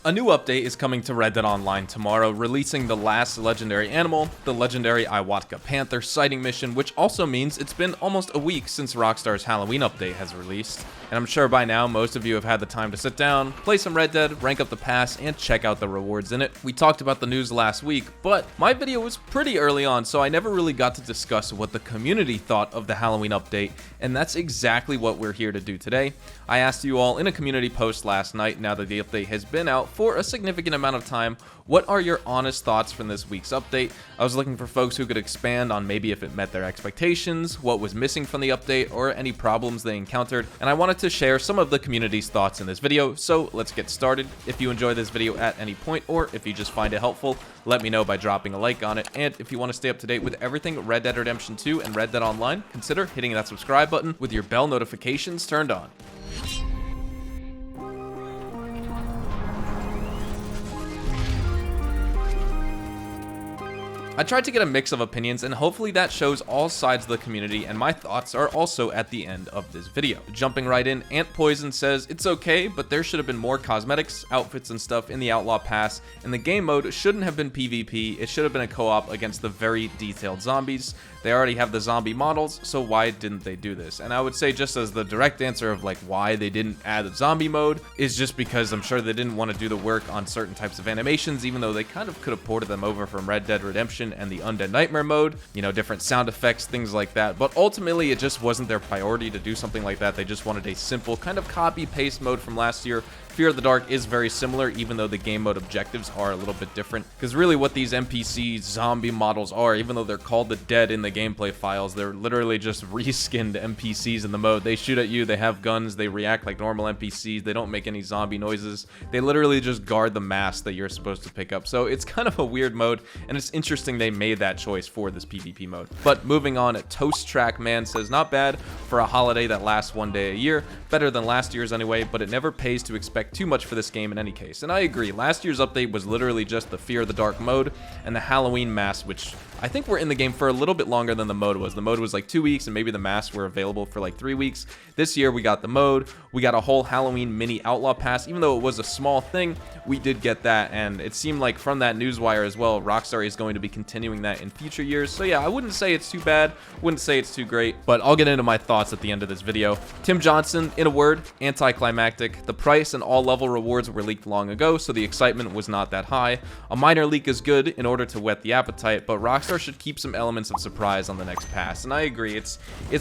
A new update is coming to Red Dead Online tomorrow, releasing the last legendary animal, the legendary Iwatka Panther sighting mission, which also means it's been almost a week since Rockstar's Halloween update has released. And I'm sure by now most of you have had the time to sit down, play some Red Dead, rank up the pass, and check out the rewards in it. We talked about the news last week, but my video was pretty early on, so I never really got to discuss what the community thought of the Halloween update, and that's exactly what we're here to do today. I asked you all in a community post last night, now that the update has been out for a significant amount of time, what are your honest thoughts from this week's update? I was looking for folks who could expand on maybe if it met their expectations, what was missing from the update, or any problems they encountered, and I wanted to share some of the community's thoughts in this video, so let's get started. If you enjoy this video at any point, or if you just find it helpful, let me know by dropping a like on it, and if you want to stay up to date with everything Red Dead Redemption 2 and Red Dead Online, consider hitting that subscribe button with your bell notifications turned on. I tried to get a mix of opinions, and hopefully that shows all sides of the community, and my thoughts are also at the end of this video. Jumping right in, Ant Poison says, it's okay, but there should have been more cosmetics, outfits, and stuff in the Outlaw Pass, and the game mode shouldn't have been PvP, it should have been a co-op against the very detailed zombies. They already have the zombie models, so why didn't they do this? And I would say, just as the direct answer of like why they didn't add the zombie mode, is just because I'm sure they didn't want to do the work on certain types of animations, even though they kind of could have ported them over from Red Dead Redemption and the Undead Nightmare mode, you know, different sound effects, things like that. But ultimately, it just wasn't their priority to do something like that. They just wanted a simple kind of copy-paste mode from last year. Fear of the Dark is very similar, even though the game mode objectives are a little bit different. Because really what these NPC zombie models are, even though they're called the dead in the gameplay files, they're literally just reskinned NPCs in the mode. They shoot at you, they have guns, they react like normal NPCs, they don't make any zombie noises. They literally just guard the mask that you're supposed to pick up. So it's kind of a weird mode, and it's interesting they made that choice for this PvP mode. But moving on, Toast Track Man says, not bad for a holiday that lasts one day a year. Better than last year's anyway, but it never pays to expect too much for this game in any case. And I agree, last year's update was literally just the Fear of the Dark mode and the Halloween masks, which I think were in the game for a little bit longer than the mode was. The mode was like 2 weeks, and maybe the masks were available for like 3 weeks. This year we got the mode, we got a whole Halloween mini Outlaw Pass. Even though it was a small thing, we did get that, and it seemed like from that newswire as well, Rockstar is going to be continuing that in future years. So yeah, I wouldn't say it's too bad, wouldn't say it's too great, but I'll get into my thoughts at the end of this video. Tim Johnson, in a word, anticlimactic. The price and all level rewards were leaked long ago, so the excitement was not that high. A minor leak is good in order to whet the appetite, but Rockstar should keep some elements of surprise on the next pass. And I agree, it's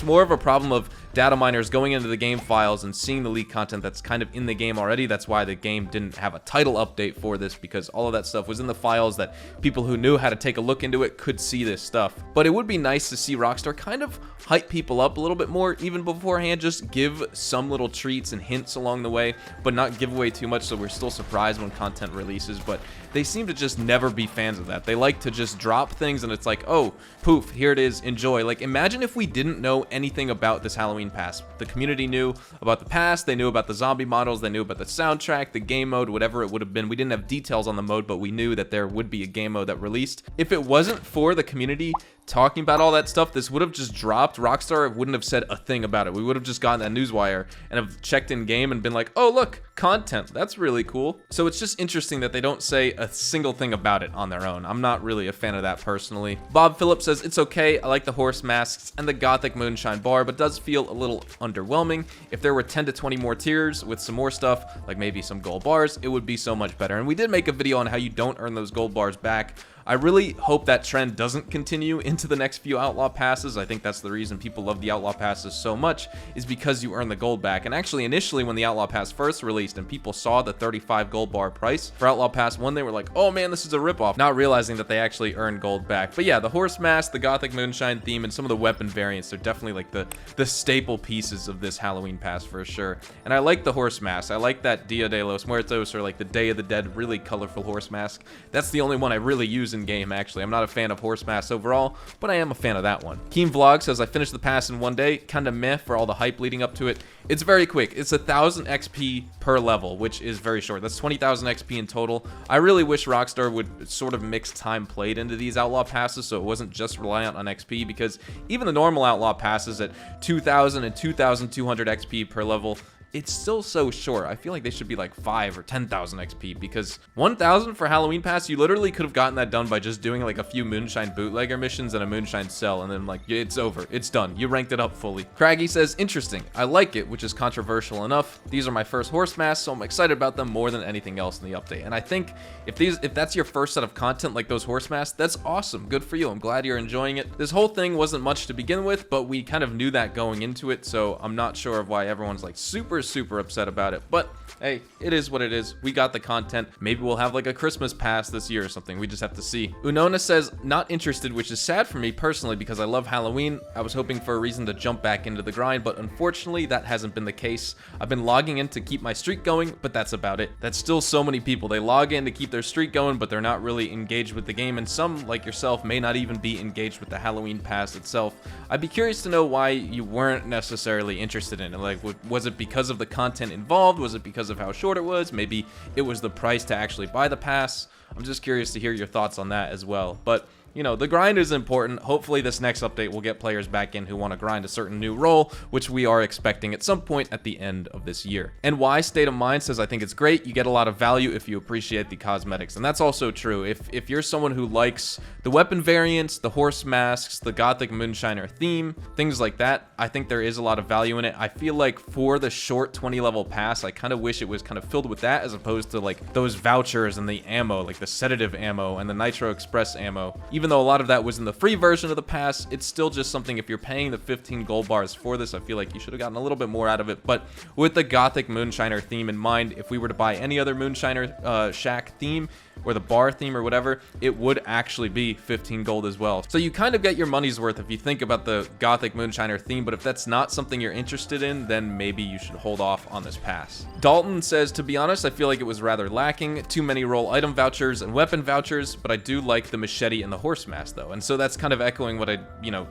more of a problem of data miners going into the game files and seeing the leaked content that's kind of in the game already. That's why the game didn't have a title update for this, because all of that stuff was in the files that people who knew how to take a look into it could see this stuff. But it would be nice to see Rockstar kind of hype people up a little bit more, even beforehand, just give some little treats and hints along the way, but not give away too much so we're still surprised when content releases. But they seem to just never be fans of that. They like to just drop things and it's like, oh, poof, here it is, enjoy. Like, imagine if we didn't know anything about this Halloween pass. The community knew about the pass, they knew about the zombie models, they knew about the soundtrack, the game mode, whatever it would have been. We didn't have details on the mode, but we knew that there would be a game mode that released. If it wasn't for the community talking about all that stuff, this would have just dropped. Rockstar wouldn't have said a thing about it. We would have just gotten that newswire and have checked in game and been like, oh look, content, that's really cool. So it's just interesting that they don't say a single thing about it on their own. I'm not really a fan of that personally. Bob Phillips says, it's okay, I like the horse masks and the gothic moonshine bar, but does feel a little underwhelming. If there were 10 to 20 more tiers with some more stuff, like maybe some gold bars, it would be so much better. And we did make a video on how you don't earn those gold bars back. I really hope that trend doesn't continue into the next few Outlaw Passes. I think that's the reason people love the Outlaw Passes so much, is because you earn the gold back. And actually, initially, when the Outlaw Pass first released and people saw the 35 gold bar price for Outlaw Pass 1, they were like, oh man, this is a ripoff, not realizing that they actually earn gold back. But yeah, the horse mask, the gothic moonshine theme, and some of the weapon variants are definitely like the staple pieces of this Halloween pass for sure. And I like the horse mask. I like that Dia de los Muertos, or like the Day of the Dead, really colorful horse mask. That's the only one I really use in game, actually. I'm not a fan of horse masks overall, but I am a fan of that one. Keen Vlog says, I finished the pass in one day, kinda meh for all the hype leading up to it. It's very quick. It's 1,000 XP per level, which is very short. That's 20,000 XP in total. I really wish Rockstar would sort of mix time played into these Outlaw passes so it wasn't just reliant on XP, because even the normal Outlaw passes at 2,000 and 2,200 XP per level, it's still so short. I feel like they should be like 5 or 10,000 XP, because 1,000 for Halloween Pass, you literally could have gotten that done by just doing like a few Moonshine bootlegger missions and a Moonshine cell, and then like it's over, it's done, you ranked it up fully. Craggy says, interesting, I like it, which is controversial enough. These are my first horse masks, so I'm excited about them more than anything else in the update. And I think if that's your first set of content, like those horse masks, that's awesome, good for you. I'm glad you're enjoying it. This whole thing wasn't much to begin with, but we kind of knew that going into it, so I'm not sure of why everyone's like super upset about it. But hey, it is what it is. We got the content. Maybe we'll have like a Christmas pass this year or something. We just have to see. Unona says, not interested, which is sad for me personally because I love Halloween. I was hoping for a reason to jump back into the grind, but unfortunately that hasn't been the case. I've been logging in to keep my streak going, but that's about it. That's still so many people. They log in to keep their streak going, but they're not really engaged with the game, and some, like yourself, may not even be engaged with the Halloween pass itself. I'd be curious to know why you weren't necessarily interested in it. Like, was it because of the content involved? Was it because of how short it was? Maybe it was the price to actually buy the pass. I'm just curious to hear your thoughts on that as well. But you know, the grind is important. Hopefully this next update will get players back in who want to grind a certain new role, which we are expecting at some point at the end of this year. And why State of Mind says, I think it's great. You get a lot of value if you appreciate the cosmetics. And that's also true. If you're someone who likes the weapon variants, the horse masks, the Gothic Moonshiner theme, things like that, I think there is a lot of value in it. I feel like for the short 20 level pass, I kind of wish it was kind of filled with that as opposed to like those vouchers and the ammo, like the sedative ammo and the Nitro Express ammo. Even though a lot of that was in the free version of the pass, it's still just something, if you're paying the 15 gold bars for this, I feel like you should have gotten a little bit more out of it. But with the Gothic Moonshiner theme in mind, if we were to buy any other Moonshiner shack theme, or the bar theme or whatever, it would actually be 15 gold as well. So you kind of get your money's worth if you think about the Gothic Moonshiner theme, but if that's not something you're interested in, then maybe you should hold off on this pass. Dalton says, to be honest, I feel like it was rather lacking. Too many role item vouchers and weapon vouchers, but I do like the machete and the horse mask though. And so that's kind of echoing what I,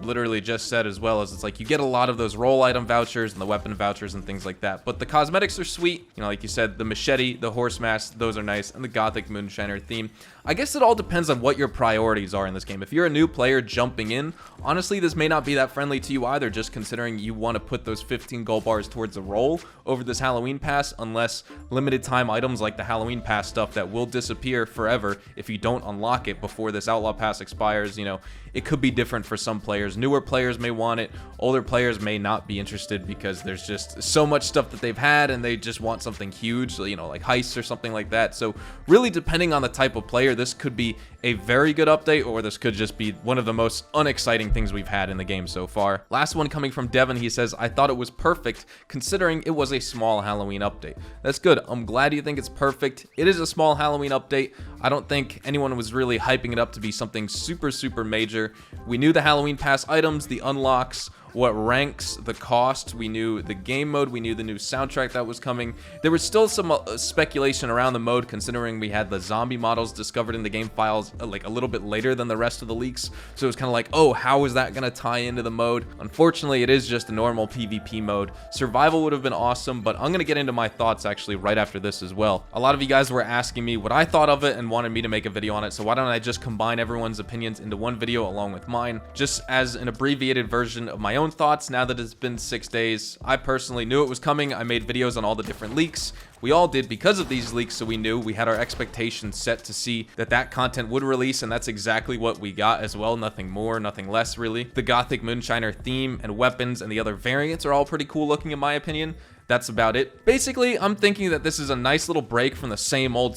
literally just said, as well as it's like you get a lot of those role item vouchers and the weapon vouchers and things like that. But the cosmetics are sweet. Like you said, the machete, the horse mask, those are nice, and the Gothic Moonshiner theme. I guess it all depends on what your priorities are in this game. If you're a new player jumping in, honestly, this may not be that friendly to you either, just considering you want to put those 15 gold bars towards a roll over this Halloween pass, unless limited time items like the Halloween pass stuff that will disappear forever if you don't unlock it before this Outlaw pass expires, it could be different for some players. Newer players may want it, older players may not be interested because there's just so much stuff that they've had and they just want something huge, like heists or something like that. So really, depending on the type of player, this could be a very good update, or this could just be one of the most unexciting things we've had in the game so far. Last one coming from Devin, he says, I thought it was perfect considering it was a small Halloween update. That's good. I'm glad you think it's perfect. It is a small Halloween update. I don't think anyone was really hyping it up to be something super major. We knew the Halloween pass items, the unlocks, what ranks, the cost, we knew the game mode, we knew the new soundtrack that was coming. There was still some speculation around the mode, considering we had the zombie models discovered in the game files like a little bit later than the rest of the leaks. So it was kind of like, oh, how is that going to tie into the mode? Unfortunately, it is just a normal PvP mode. Survival would have been awesome, but I'm going to get into my thoughts actually right after this as well. A lot of you guys were asking me what I thought of it and wanted me to make a video on it, so why don't I just combine everyone's opinions into one video along with mine, just as an abbreviated version of my own thoughts now that it's been 6 days. I personally knew it was coming. I made videos on all the different leaks. We all did because of these leaks, so we knew we had our expectations set to see that content would release, and that's exactly what we got as well. Nothing more, nothing less, really. The Gothic Moonshiner theme and weapons and the other variants are all pretty cool looking in my opinion. That's about it. Basically, I'm thinking that this is a nice little break from the same old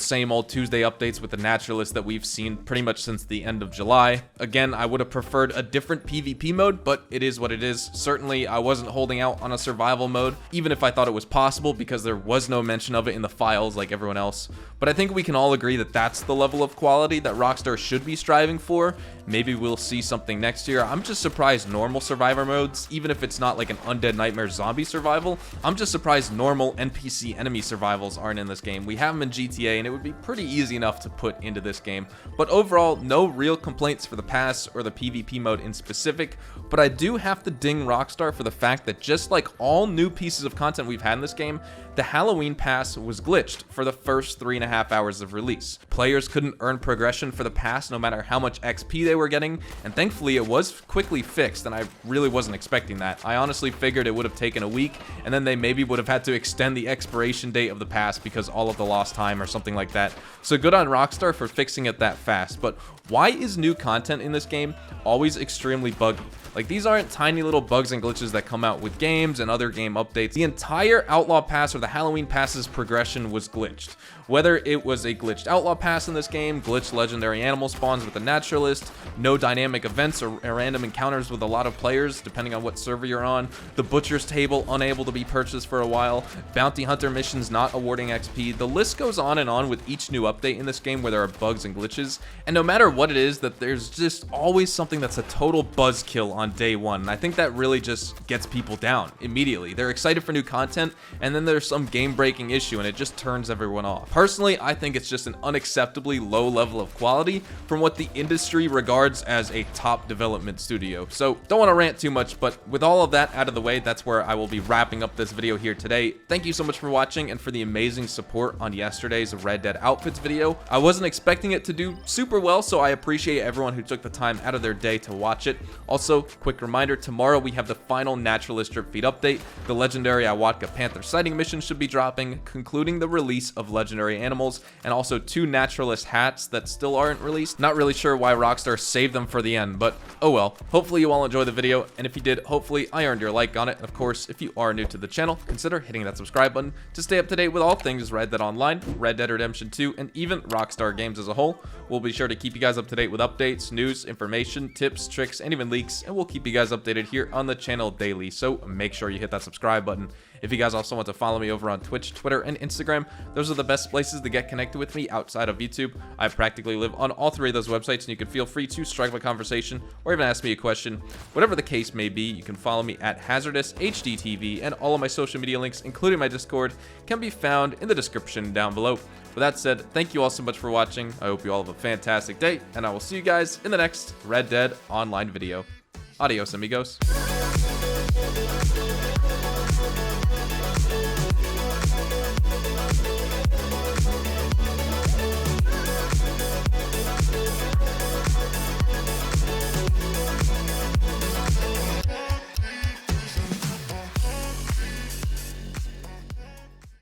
Tuesday updates with the naturalists that we've seen pretty much since the end of July. Again, I would have preferred a different PvP mode, but it is what it is. Certainly, I wasn't holding out on a survival mode, even if I thought it was possible, because there was no mention of it in the files like everyone else. But I think we can all agree that that's the level of quality that Rockstar should be striving for. Maybe we'll see something next year. I'm just surprised normal survivor modes, even if it's not like an Undead Nightmare zombie survival, I'm just surprised normal NPC enemy survivals aren't in this game. We have them in GTA, and it would be pretty easy enough to put into this game. But overall, no real complaints for the pass or the PvP mode in specific, but I do have to ding Rockstar for the fact that just like all new pieces of content we've had in this game, the Halloween pass was glitched for the first 3.5 hours of release. Players couldn't earn progression for the pass no matter how much XP they were getting, and thankfully it was quickly fixed, and I really wasn't expecting that. I honestly figured it would have taken a week, and then they maybe would have had to extend the expiration date of the pass because all of the lost time or something like that. So good on Rockstar for fixing it that fast. But why is new content in this game always extremely buggy? Like, these aren't tiny little bugs and glitches that come out with games and other game updates. The entire Outlaw Pass or the Halloween Pass's progression was glitched. Whether it was a glitched Outlaw Pass in this game, glitched legendary animal spawns with a naturalist, no dynamic events or random encounters with a lot of players, depending on what server you're on, the Butcher's Table unable to be purchased for a while, Bounty Hunter missions not awarding XP, the list goes on and on with each new update in this game where there are bugs and glitches, and no matter what it is, that there's just always something that's a total buzzkill on day one, and I think that really just gets people down immediately. They're excited for new content, and then there's some game-breaking issue, and it just turns everyone off. Personally, I think it's just an unacceptably low level of quality from what the industry regards as a top development studio. So, don't want to rant too much, but with all of that out of the way, that's where I will be wrapping up this video here today. Thank you so much for watching and for the amazing support on yesterday's Red Dead outfits video. I wasn't expecting it to do super well, so I appreciate everyone who took the time out of their day to watch it. Also, quick reminder, tomorrow we have the final naturalist drip feed update. The legendary Iwatka Panther sighting mission should be dropping, concluding the release of legendary animals, and also 2 naturalist hats that still aren't released. Not really sure why Rockstar saved them for the end, but oh well. Hopefully you all enjoyed the video, and if you did, hopefully I earned your like on it. And of course, if you are new to the channel, consider hitting that subscribe button to stay up to date with all things Red Dead Online, Red Dead Redemption 2, and even Rockstar games as a whole. We'll be sure to keep you guys up to date with updates, news, information, tips, tricks, and even leaks, and we'll keep you guys updated here on the channel daily, so make sure you hit that subscribe button. If you guys also want to follow me over on Twitch, Twitter, and Instagram, those are the best places to get connected with me outside of YouTube. I practically live on all 3 of those websites, and you can feel free to strike up a conversation or even ask me a question. Whatever the case may be, you can follow me at HazardousHDTV, and all of my social media links, including my Discord, can be found in the description down below. With that said, thank you all so much for watching. I hope you all have a fantastic day, and I will see you guys in the next Red Dead Online video. Adios, amigos.